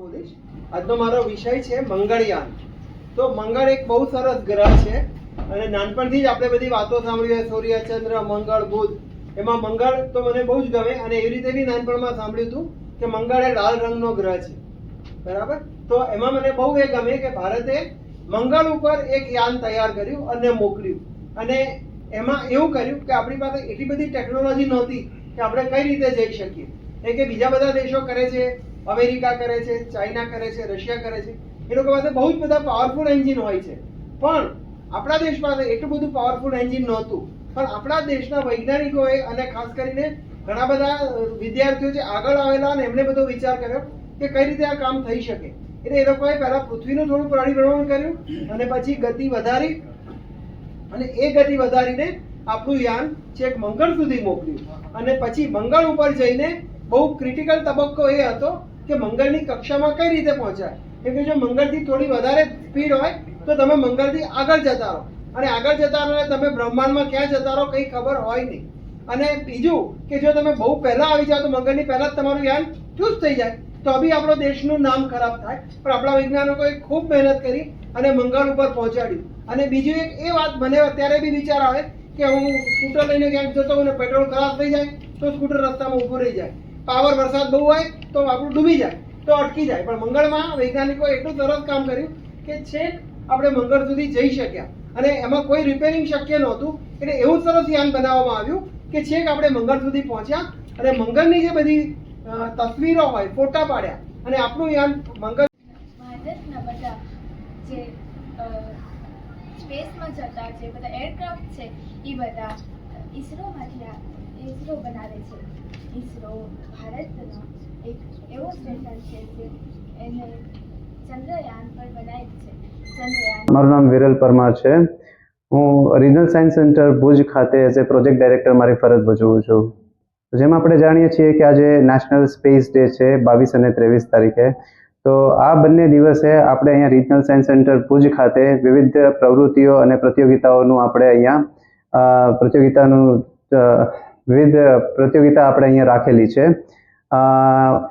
બોલીશ. આજનો મારો વિષય છે મંગળયાન. તો મંગળ એક બહુ સરસ ગ્રહ છે અને નાનપણથી જ આપણે બધી વાતો સાંભળી હોય, સૂર્ય, ચંદ્ર, મંગળ, બુધ. એમાં મંગળ તો મને બહુ જ ગમે અને એવી રીતે બી નાનપણમાં સાંભળ્યું હતું કે મંગળ એ લાલ રંગનો ગ્રહ છે, બરાબર. તો એમાં મને બહુ એ ગમે કે ભારતે મંગળ ઉપર એક યાન તૈયાર કર્યું અને મોકલ્યું. અને એમાં એવું કર્યું કે આપણી પાસે એટલી બધી ટેકનોલોજી નહોતી કે આપણે કઈ રીતે જઈ શકીએ. એ કે બીજા બધા દેશો કરે છે, અમેરિકા કરે છે, ચાઇના કરે છે, રશિયા કરે છે, એ લોકો પાસે બહુ જ બધા પાવરફુલ એન્જિન હોય છે. પણ આપણા દેશ પાસે એટલું બધું પાવરફુલ એન્જિન નહોતું. પણ આપણા દેશના વૈજ્ઞાનિકોએ અને ખાસ કરીને ઘણા બધા વિદ્યાર્થીઓ જે આગળ આવેલા અને એમણે બધો વિચાર કર્યો કે કઈ રીતે આ કામ થઈ શકે. એટલે એ લોકોએ પહેલા પૃથ્વીનું થોડું પરિભ્રમણ કર્યું અને પછી ગતિ વધારી અને એ ગતિ વધારીને આપણું યાન છેક મંગળ સુધી મોકલ્યું. અને પછી મંગળ ઉપર જઈને બહુ ક્રિટિકલ તબક્કો એ હતો કે મંગળની કક્ષામાં કઈ રીતે પહોંચાય. કેમ કે જો મંગળથી થોડી વધારે સ્પીડ હોય તો તમે મંગળથી આગળ જતા રહો અને આગળ જતા રહો તમે બ્રહ્માંડમાં ક્યાં જતા રહો કંઈ ખબર હોય નહીં. અને બીજું કે જો તમે બહુ પહેલા આવી જાઓ તો મંગળની પહેલા જ તમારું યાન ચૂઝ થઈ જાય તો બી આપણો દેશનું નામ ખરાબ થાય. પણ આપણા વૈજ્ઞાનિકોએ ખૂબ મહેનત કરી અને મંગળ ઉપર પહોંચાડ્યું. અને બીજું એક એ વાત મને અત્યારે બી વિચાર આવે કે હું સ્કૂટર લઈને ક્યાંક જતો હોઉં ને પેટ્રોલ ખરાબ થઈ જાય તો સ્કૂટર રસ્તામાં ઊભું રહી જાય. પાવર વરસાદ બહુ હોય તો આપણું ડૂબી જાય તો અટકી જાય. પણ મંગળમાં વૈજ્ઞાનિકોએ એટલું સરસ કામ કર્યું કે છેક આપણે મંગળ સુધી જઈ શક્યા અને એમાં કોઈ રિપેરિંગ શક્ય નહોતું. એટલે એવું સરસ યાન બનાવવામાં આવ્યું કે છેક આપણે મંગળ સુધી પહોંચ્યા અને મંગળની જે બધી તસવીરો હોય, ફોટા પાડ્યા અને આપણું યાન મંગળ. ભારતના બધા જે સ્પેસમાં જતા જે બધા એરક્રાફ્ટ છે એ બધા ઇસરો બનાવે છે. ઇસરો ભારતનો એક એવો સ્ટેશન છે જે એને ચંદ્રયાન પર બનાવ્યું છે. મારું નામ વિરલ પરમાર છે. હું રિજનલ સાયન્સ સેન્ટર ભુજ ખાતે એઝ એ પ્રોજેક્ટ ડાયરેક્ટર મારી ફરજ ભજવું છું. જેમ આપણે જાણીએ છીએ કે આજે નેશનલ સ્પેસ ડે છે 22 અને 23 તારીખે. તો આ બંને દિવસે આપણે અહીંયા રિજનલ સાયન્સ સેન્ટર ભુજ ખાતે વિવિધ પ્રવૃત્તિઓ અને પ્રતિયોગિતાઓનું આપણે અહીંયા વિવિધ પ્રતિયોગિતા આપણે અહીંયા રાખેલી છે.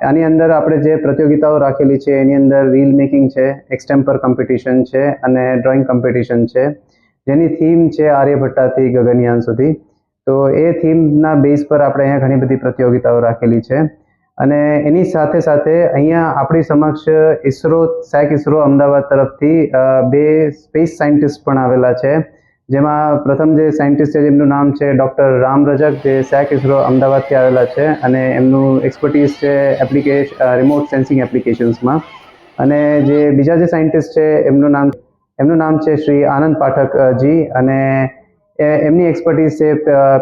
આની અંદર આપણે જે પ્રતિયોગિતાઓ રાખેલી છે એની અંદર રીલ મેકિંગ છે, એક્સટેમ્પર કોમ્પિટિશન છે અને ડ્રોઈંગ કોમ્પિટિશન છે, જેની થીમ છે આર્યભટ્ટાથી ગગનયાન સુધી. તો એ થીમના બેઝ પર આપણે અહીંયા ઘણી બધી પ્રતિયોગિતાઓ રાખેલી છે. અને એની સાથે સાથે અહીંયા આપણી સમક્ષ ઇસરો અમદાવાદ તરફથી 2 સ્પેસ સાયન્ટિસ્ટ પણ આવેલા છે. જેમાં પ્રથમ જે સાયન્ટિસ્ટ છે જેમનું નામ છે ડૉક્ટર રામ રજક, જે ઇસરો અમદાવાદથી આવેલા છે અને એમનું એક્સપર્ટીઝ છે રિમોટ સેન્સિંગ એપ્લિકેશન્સમાં. અને જે બીજા જે સાયન્ટિસ્ટ છે એમનું નામ છે શ્રી આનંદ પાઠકજી અને એમની એક્સપર્ટીઝ છે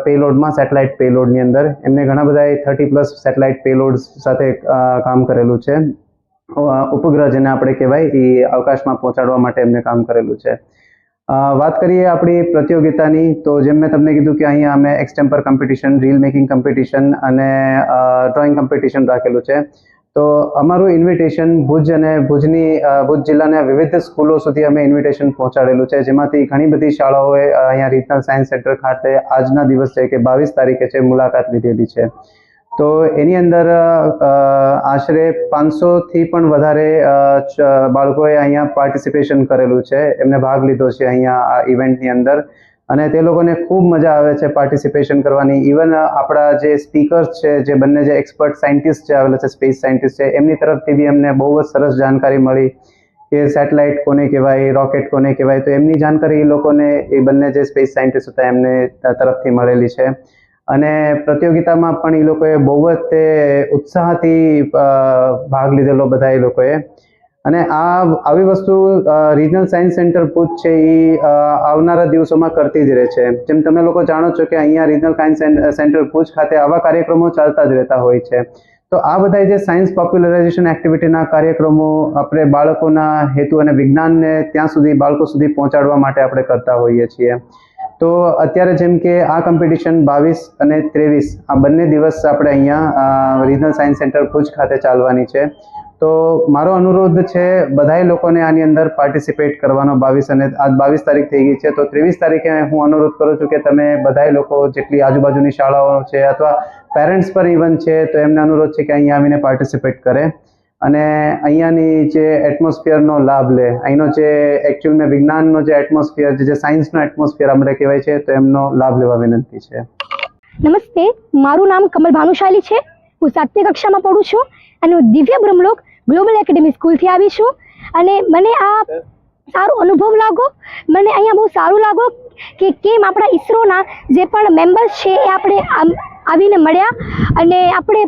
પેલોડમાં, સેટેલાઇટ પેલોડની અંદર. એમને ઘણા બધા 30+ સેટેલાઇટ પેલોડ્સ સાથે કામ કરેલું છે. ઉપગ્રહ જેને આપણે કહેવાય એ અવકાશમાં પહોંચાડવા માટે એમને કામ કરેલું છે. વાત કરીએ આપણી પ્રતિયોગિતાની, તો જેમ મેં તમને કીધું કે અહીંયા અમે એક્સટેમ્પર કોમ્પિટિશન, રીલ મેકિંગ કોમ્પિટિશન અને ડ્રોઈંગ કોમ્પિટિશન રાખેલું છે. તો અમારું ઇન્વિટેશન ભુજ જિલ્લાના વિવિધ સ્કૂલો સુધી અમે ઇન્વિટેશન પહોંચાડેલું છે, જેમાંથી ઘણી બધી શાળાઓએ અહીંયા રિજનલ સાયન્સ સેન્ટર ખાતે આજના દિવસ છે કે 22 તારીખે છે મુલાકાત લીધેલી છે. તો એની અંદર આશરે 500થી પણ વધારે બાળકોએ અહીંયા પાર્ટિસિપેશન કરેલું છે, એમને ભાગ લીધો છે અહીંયા આ ઇવેન્ટની અંદર. અને તે લોકોને ખૂબ મજા આવે છે પાર્ટિસિપેશન કરવાની. ઇવન આપણા જે સ્પીકર્સ છે, જે બંને જે એક્સપર્ટ સાયન્ટિસ્ટ જે આવેલા છે, સ્પેસ સાયન્ટિસ્ટ છે, એમની તરફથી બી એમને બહુ જ સરસ જાણકારી મળી કે સેટેલાઇટ કોને કહેવાય, રોકેટ કોને કહેવાય. તો એમની જાણકારી એ લોકોને, એ બંને જે સ્પેસ સાયન્ટિસ્ટ હતા એમને તરફથી મળેલી છે. અને પ્રતિયોગિતામાં પણ એ લોકોએ બહુ જ તે ઉત્સાહથી ભાગ લીધેલો બધા એ લોકોએ. અને આવી વસ્તુ રિજનલ સાયન્સ સેન્ટર ભુજ છે એ આવનારા દિવસોમાં કરતી જ રહે છે. જેમ તમે લોકો જાણો છો કે અહીંયા રિજનલ સાયન્સ સેન્ટર ભુજ ખાતે આવા કાર્યક્રમો ચાલતા જ રહેતા હોય છે. તો આ બધા જે સાયન્સ પોપ્યુલરાઇઝેશન એક્ટિવિટીના કાર્યક્રમો આપણે બાળકોના હેતુ અને વિજ્ઞાનને ત્યાં સુધી બાળકો સુધી પહોંચાડવા માટે આપણે કરતા હોઈએ છીએ. તો અત્યારે જેમ કે આ કોમ્પિટિશન 22 અને 23 આ બંને દિવસ આપણે અહીંયા રિજનલ સાયન્સ સેન્ટર ભુજ ખાતે ચાલવાની છે. તો મારો અનુરોધ છે બધા લોકોને આની અંદર પાર્ટિસિપેટ કરવાનો. 22 તારીખ થઈ ગઈ છે, તો 23 તારીખે હું અનુરોધ કરું છું કે તમે બધા લોકો જેટલી આજુબાજુની શાળાઓ છે અથવા પેરેન્ટ્સ પર ઇવન છે તો એમને અનુરોધ છે કે અહીંયા આવીને પાર્ટિસિપેટ કરે. અને અહીંયાની જે એટમોસ્ફિયરનો લાભ લે, અહીંનો જે એકચ્યુઅલમાં વિજ્ઞાનનો જે એટમોસ્ફિયર છે, જે સાયન્સનો એટમોસ્ફિયર અમને કહેવાય છે, તો એમનો લાભ લેવા વિનંતી છે. નમસ્તે, મારું નામ કમલ ભાનુશાલી છે. હું 7મી કક્ષામાં પડું છું અને હું દિવ્ય બ્રહ્મલોક ગ્લોબલ એકેડેમી સ્કૂલથી આવી છું. અને મને આ સારો અનુભવ લાગ્યો. મને અહીંયા બહુ સારું લાગ્યું કે કેમ આપણા ઈસરોના જે પણ મેમ્બર્સ છે એ આપણે આવીને મળ્યા અને આપણે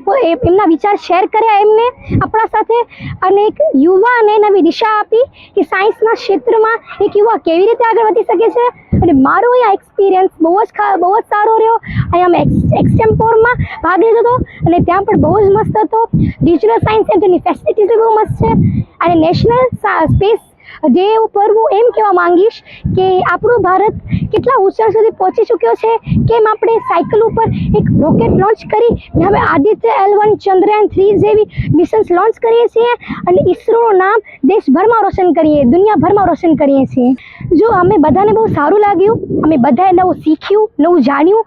એમના વિચાર શેર કર્યા એમને આપણા સાથે, અને એક યુવાને નવી દિશા આપી કે સાયન્સના ક્ષેત્રમાં એક યુવા કેવી રીતે આગળ વધી શકે છે. અને મારો અહીંયા એક્સપિરિયન્સ બહુ જ સારો રહ્યો. અહીંયા મેં એક્સટેમ્પોરમાં ભાગ લીધો હતો અને ત્યાં પણ બહુ જ મસ્ત હતો. ડિજિટલ સાયન્સ સેન્ટરની ફેસિલિટીઝ બહુ મસ્ત છે. અને નેશનલ સ્પેસ ડે ઉપર હું એમ કહેવા માંગીશ કે આપણું ભારત કેટલા ઊંચાઈ સુધી પહોંચી ચૂક્યો છે. કેમ આપણે સાયકલ ઉપર એક રોકેટ લોન્ચ કરી હવે આદિત્ય L1 ચંદ્રયાન 3 જેવી મિશન્સ લોન્ચ કરીએ છીએ અને ઈસરોનું નામ દેશભરમાં રોશન કરીએ, દુનિયાભરમાં રોશન કરીએ છીએ. જો અમે બધાને બહુ સારું લાગ્યું, અમે બધાએ નવું શીખ્યું, નવું જાણ્યું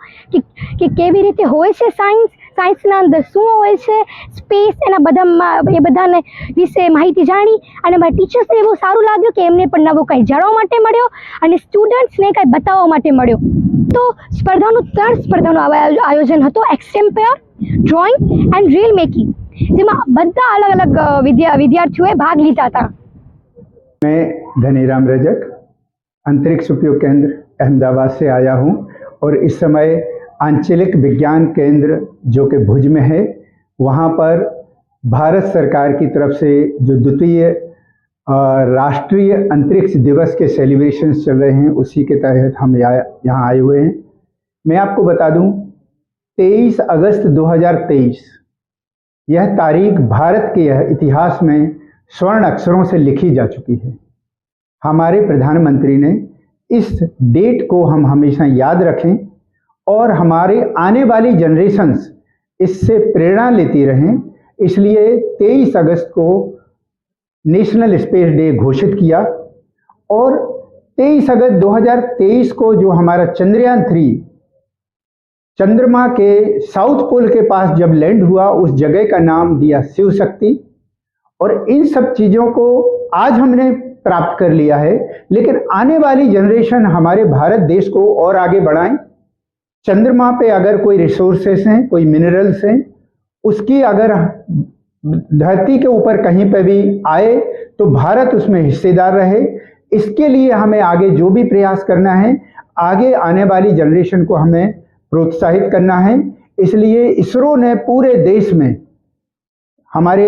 કે કેવી રીતે હોય છે સાયન્સના અંદર શું હોય છે, સ્પેસ, એના બધાને વિશે માહિતી જાણી. અને મારા ટીચર્સને બહુ સારું લાગ્યું કે એમને પણ નવું કંઈ જાણવા માટે મળ્યો અને સ્ટુડન્ટ્સને કંઈ બતાવવા માટે મળ્યો. તો સ્પર્ધાનું 3 સ્પર્ધાનું આયોજન હતું: extempore, drawing and reel making, જેમાં બધા અલગ અલગ વિદ્યાર્થીઓએ ભાગ લીધા था. मैं धनीराम रजक अंतरिक्ष उपयोग केंद्र अहमदाबाद से आया हूं और इस समय आंचलिक विज्ञान केंद्र जो कि भुज में है, वहां पर भारत सरकार की तरफ से जो द्वितीय राष्ट्रीय अंतरिक्ष दिवस के सेलिब्रेशंस चल रहे हैं, उसी के तहत हम यहाँ आए हुए हैं. मैं आपको बता दूं, 23 अगस्त 2023 यह तारीख भारत के इतिहास में स्वर्ण अक्षरों से लिखी जा चुकी है. हमारे प्रधानमंत्री ने इस डेट को हम हमेशा याद रखें और हमारे आने वाली जनरेशन्स इससे प्रेरणा लेती रहें, इसलिए 23 अगस्त को नेशनल स्पेस डे घोषित किया. और 23 अगस्त 2023 को जो हमारा चंद्रयान 3 चंद्रमा के साउथ पोल के पास जब लैंड हुआ, उस जगह का नाम दिया शिव शक्ति. और इन सब चीज़ों को आज हमने प्राप्त कर लिया है, लेकिन आने वाली जनरेशन हमारे भारत देश को और आगे बढ़ाएं. चंद्रमा पे अगर कोई रिसोर्सेस हैं, कोई मिनरल्स हैं, उसकी अगर धरती के ऊपर कहीं पे भी आए तो भारत उसमें हिस्सेदार रहे. इसके लिए हमें आगे जो भी प्रयास करना है, आगे आने वाली जनरेशन को हमें प्रोत्साहित करना है. इसलिए इसरो ने पूरे देश में हमारे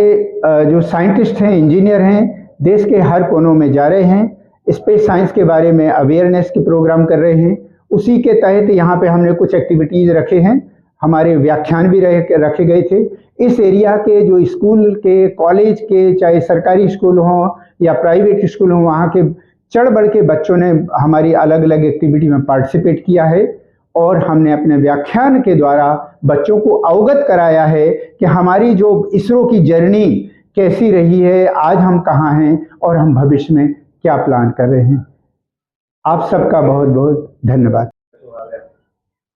जो साइंटिस्ट हैं, इंजीनियर हैं, देश के हर कोनों में जा रहे हैं, स्पेस साइंस के बारे में अवेयरनेस के प्रोग्राम कर रहे हैं. उसी के तहत यहाँ पे हमने कुछ एक्टिविटीज़ रखे हैं. हमारे व्याख्यान भी रखे गए थे. इस एरिया के जो स्कूल के, कॉलेज के, चाहे सरकारी स्कूल हों या प्राइवेट स्कूल हों, वहाँ के चढ़ बढ़ के बच्चों ने हमारी अलग अलग एक्टिविटी में पार्टिसिपेट किया है. और हमने अपने व्याख्यान के द्वारा बच्चों को अवगत कराया है कि हमारी जो इसरो की जर्नी कैसी रही है, आज हम कहाँ हैं और हम भविष्य में क्या प्लान कर रहे हैं. आप सबका बहुत बहुत धन्यवाद.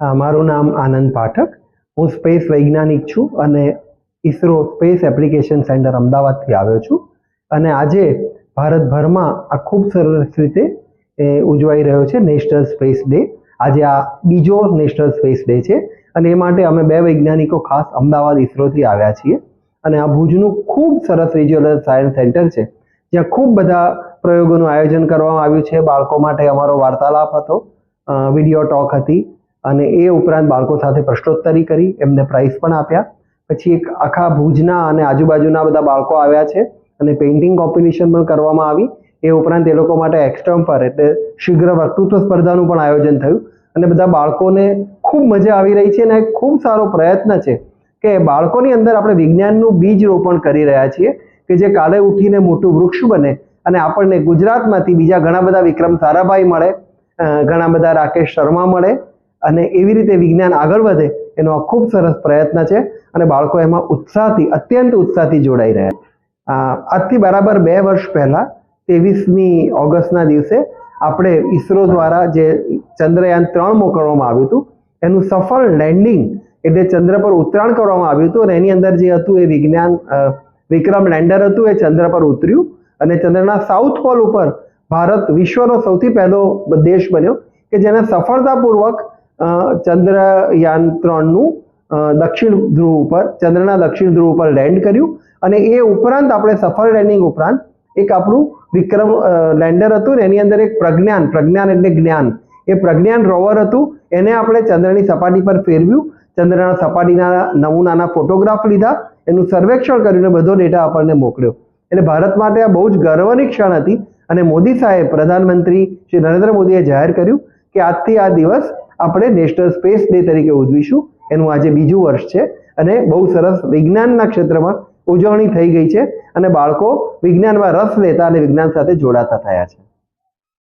મારું નામ આનંદ પાઠક, હું સ્પેસ વૈજ્ઞાનિક છું અને ઈસરો સ્પેસ એપ્લિકેશન સેન્ટર અમદાવાદથી આવ્યો છું. અને આજે ભારતભરમાં આ ખૂબ સરસ રીતે ઉજવાઈ રહ્યો છે નેશનલ સ્પેસ ડે. આજે આ બીજો નેશનલ સ્પેસ ડે છે અને એ માટે અમે 2 વૈજ્ઞાનિકો ખાસ અમદાવાદ ઈસરોથી આવ્યા છીએ. અને આ ભુજનું ખૂબ સરસ રિજિયોનલ સાયન્સ સેન્ટર છે, જ્યાં ખૂબ બધા પ્રયોગોનું આયોજન કરવામાં આવ્યું છે. બાળકો માટે અમારો વાર્તાલાપ હતો, વિડીયો ટોક હતી, અને એ ઉપરાંત બાળકો સાથે પ્રશ્નોત્તરી કરી, એમને પ્રાઇઝ પણ આપ્યા. પછી એક આખા ભુજના અને આજુબાજુના બધા બાળકો આવ્યા છે અને પેઇન્ટિંગ કોમ્પિટિશન પણ કરવામાં આવી. એ ઉપરાંત એ લોકો માટે એક્સટેમ્પર એટલે શીઘ્ર વક્તૃત્વ સ્પર્ધાનું પણ આયોજન થયું અને બધા બાળકોને ખૂબ મજા આવી રહી છે. અને ખૂબ સારો પ્રયત્ન છે કે બાળકોની અંદર આપણે વિજ્ઞાનનું બીજ રોપણ કરી રહ્યા છીએ કે જે કાલે ઉઠીને મોટું વૃક્ષ બને અને આપણને ગુજરાતમાંથી બીજા ઘણા બધા વિક્રમ સારાભાઈ મળે, ઘણા બધા રાકેશ શર્મા મળે અને એવી રીતે વિજ્ઞાન આગળ વધે. એનો આ ખૂબ સરસ પ્રયત્ન છે અને બાળકો એમાં અત્યંત ઉત્સાહથી જોડાઈ રહ્યા. આજથી બરાબર 2 વર્ષ પહેલાં 23મી ઓગસ્ટના દિવસે આપણે ઈસરો દ્વારા જે ચંદ્રયાન 3 મોકલવામાં આવ્યું હતું, એનું સફળ લેન્ડિંગ એટલે ચંદ્ર પર ઉતરાણ કરવામાં આવ્યું હતું. અને એની અંદર જે હતું એ વિજ્ઞાન વિક્રમ લેન્ડર હતું એ ચંદ્ર પર ઉતર્યું અને ચંદ્રના સાઉથ પોલ ઉપર ભારત વિશ્વનો સૌથી પહેલો દેશ બન્યો કે જેને સફળતાપૂર્વક ચંદ્રયાન 3નું દક્ષિણ ધ્રુવ ઉપર ચંદ્રના દક્ષિણ ધ્રુવ ઉપર લેન્ડ કર્યું અને એ ઉપરાંત આપણે સફળ લેન્ડિંગ ઉપરાંત એક આપણું વિક્રમ લેન્ડર હતું ને એની અંદર એક પ્રજ્ઞાન એટલે જ્ઞાન, એ પ્રજ્ઞાન રોવર હતું, એને આપણે ચંદ્રની સપાટી પર ફેરવ્યું, ચંદ્રના સપાટીના નમૂનાના ફોટોગ્રાફ લીધા, એનું સર્વેક્ષણ કરીને બધો ડેટા આપણને મોકલ્યો. એટલે ભારત માટે આ બહુ જ ગર્વની ક્ષણ હતી અને મોદી સાહેબ, પ્રધાનમંત્રી શ્રી નરેન્દ્ર મોદીએ જાહેર કર્યું કે આજથી આ દિવસ આપણે નેશનલ સ્પેસ ડે તરીકે ઉજવીશું. એનું આજે બીજું વર્ષ છે અને બહુ સરસ વિજ્ઞાનના ક્ષેત્રમાં ઉજવણી થઈ ગઈ છે અને બાળકો વિજ્ઞાનમાં રસ લેતા અને વિજ્ઞાન સાથે જોડાતા થયા છે.